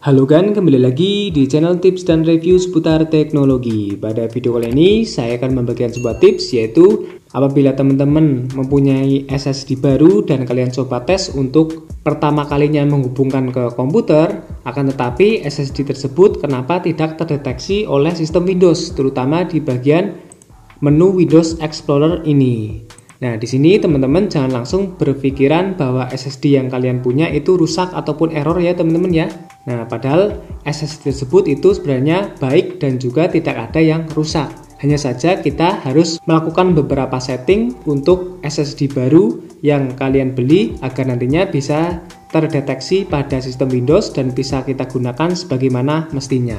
Halo kan, kembali lagi di channel tips dan review seputar teknologi. Pada video kali ini saya akan membagikan sebuah tips, yaitu apabila teman-teman mempunyai SSD baru dan kalian coba tes untuk pertama kalinya menghubungkan ke komputer, akan tetapi SSD tersebut kenapa tidak terdeteksi oleh sistem Windows, terutama di bagian menu Windows Explorer ini. Nah, di sini teman-teman jangan langsung berpikiran bahwa SSD yang kalian punya itu rusak ataupun error ya teman-teman ya. Nah, padahal SSD tersebut itu sebenarnya baik dan juga tidak ada yang rusak. Hanya saja kita harus melakukan beberapa setting untuk SSD baru yang kalian beli agar nantinya bisa terdeteksi pada sistem Windows dan bisa kita gunakan sebagaimana mestinya.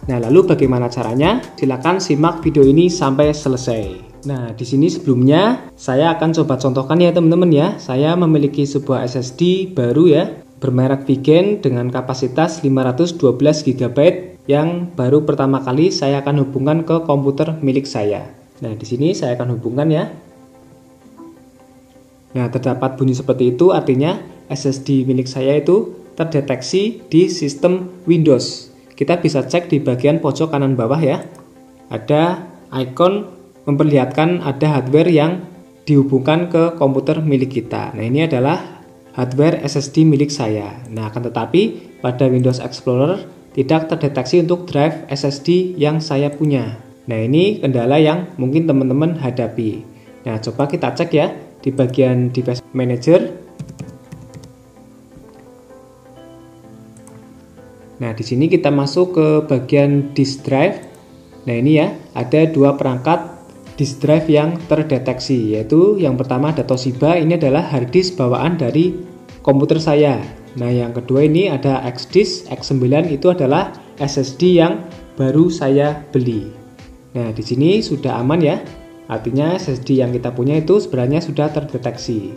Nah, lalu bagaimana caranya? Silakan simak video ini sampai selesai. Nah, di sini sebelumnya saya akan coba contohkan ya teman-teman ya. Saya memiliki sebuah SSD baru ya, bermerek Vigen dengan kapasitas 512 GB yang baru pertama kali saya akan hubungkan ke komputer milik saya. Nah, di sini saya akan hubungkan ya. Nah, terdapat bunyi seperti itu, artinya SSD milik saya itu terdeteksi di sistem Windows. Kita bisa cek di bagian pojok kanan bawah ya. Ada icon memperlihatkan ada hardware yang dihubungkan ke komputer milik kita. Nah, ini adalah hardware SSD milik saya. Nah, akan tetapi pada Windows Explorer tidak terdeteksi untuk drive SSD yang saya punya. Nah, ini kendala yang mungkin teman-teman hadapi. Nah, coba kita cek ya di bagian Device Manager. Nah, di sini kita masuk ke bagian disk drive. Nah, ini ya, ada dua perangkat disk drive yang terdeteksi, yaitu yang pertama ada Toshiba, ini adalah hard disk bawaan dari komputer saya. Nah, yang kedua ini ada X-Disk X9, itu adalah SSD yang baru saya beli. Nah, di sini sudah aman ya, artinya SSD yang kita punya itu sebenarnya sudah terdeteksi.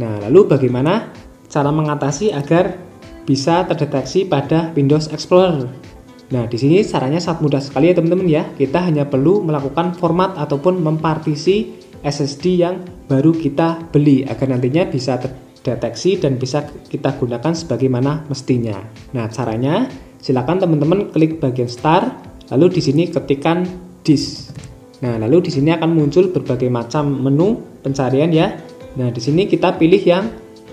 Nah, lalu bagaimana cara mengatasi agar bisa terdeteksi pada Windows Explorer? Nah, di sini caranya sangat mudah sekali ya teman-teman ya. Kita hanya perlu melakukan format ataupun mempartisi SSD yang baru kita beli agar nantinya bisa terdeteksi dan bisa kita gunakan sebagaimana mestinya. Nah, caranya silakan teman-teman klik bagian Start, lalu di sini ketikkan Disk. Nah, lalu di sini akan muncul berbagai macam menu pencarian ya. Nah, di sini kita pilih yang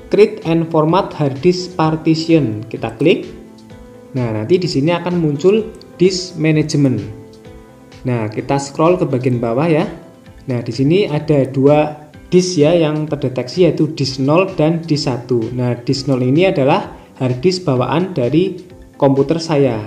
Create and Format Hard Disk Partition. Kita klik. Nah, nanti di sini akan muncul disk management. Nah, kita scroll ke bagian bawah ya. Nah, di sini ada dua disk ya yang terdeteksi, yaitu disk 0 dan disk 1. Nah, disk 0 ini adalah hard disk bawaan dari komputer saya.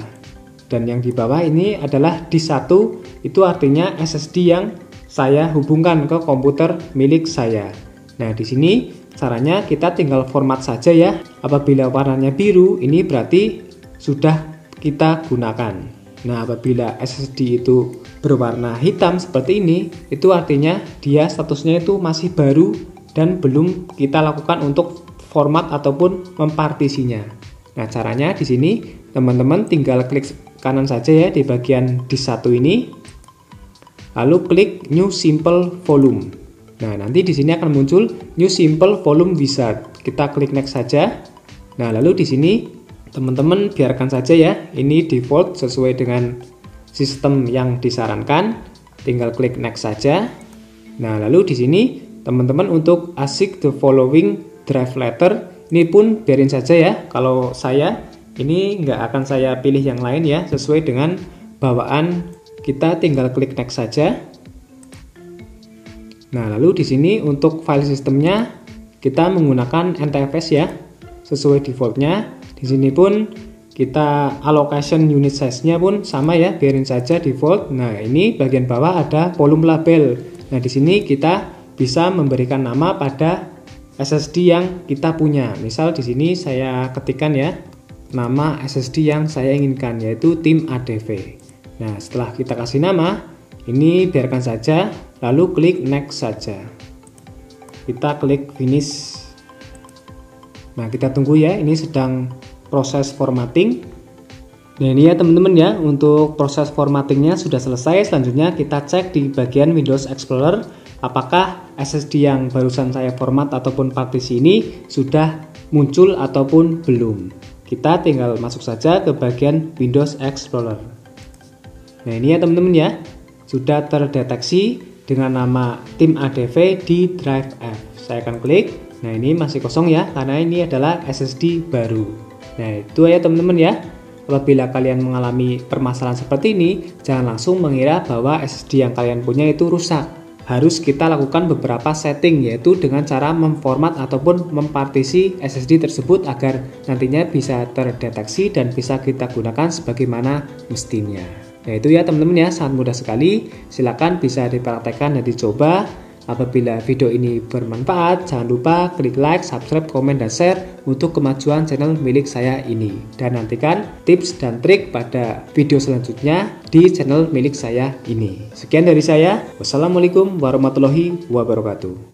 Dan yang di bawah ini adalah disk 1, itu artinya SSD yang saya hubungkan ke komputer milik saya. Nah, di sini caranya kita tinggal format saja ya. Apabila warnanya biru, ini berarti sudah kita gunakan. Nah, apabila SSD itu berwarna hitam seperti ini, itu artinya dia statusnya itu masih baru dan belum kita lakukan untuk format ataupun mempartisinya. Nah, caranya di sini teman-teman tinggal klik kanan saja ya di bagian disk 1 ini. Lalu klik New Simple Volume. Nah, nanti di sini akan muncul New Simple Volume Wizard. Kita klik next saja. Nah, lalu di sini teman-teman biarkan saja ya, ini default sesuai dengan sistem yang disarankan. Tinggal klik next saja. Nah, lalu di sini teman-teman untuk asik the following drive letter, ini pun biarin saja ya. Kalau saya ini nggak akan saya pilih yang lain ya, sesuai dengan bawaan kita, tinggal klik next saja. Nah, lalu di sini untuk file sistemnya kita menggunakan NTFS ya, sesuai defaultnya. Di sini pun kita allocation unit size-nya pun sama ya, biarin saja default. Nah, ini bagian bawah ada volume label. Nah, di sini kita bisa memberikan nama pada SSD yang kita punya. Misal di sini saya ketikkan ya nama SSD yang saya inginkan, yaitu tim ADV. Nah, setelah kita kasih nama, ini biarkan saja, lalu klik next saja. Kita klik finish. Nah, kita tunggu ya, ini sedang proses formatting. Nah, ini ya teman-teman ya, untuk proses formattingnya sudah selesai. Selanjutnya kita cek di bagian Windows Explorer apakah SSD yang barusan saya format ataupun partisi ini sudah muncul ataupun belum. kita tinggal masuk saja ke bagian Windows Explorer. Nah ini ya teman-teman ya, sudah terdeteksi dengan nama tim ADV di drive F. Saya akan klik. Nah ini masih kosong ya, karena ini adalah SSD baru. Nah itu ya teman-teman ya. Apabila kalian mengalami permasalahan seperti ini, jangan langsung mengira bahwa SSD yang kalian punya itu rusak. Harus kita lakukan beberapa setting, yaitu dengan cara memformat ataupun mempartisi SSD tersebut agar nantinya bisa terdeteksi dan bisa kita gunakan sebagaimana mestinya. Nah itu ya teman-teman ya, sangat mudah sekali. Silakan bisa dipraktekkan dan dicoba. Apabila video ini bermanfaat, jangan lupa klik like, subscribe, komen, dan share untuk kemajuan channel milik saya ini. Dan nantikan tips dan trik pada video selanjutnya di channel milik saya ini. Sekian dari saya. Wassalamualaikum warahmatullahi wabarakatuh.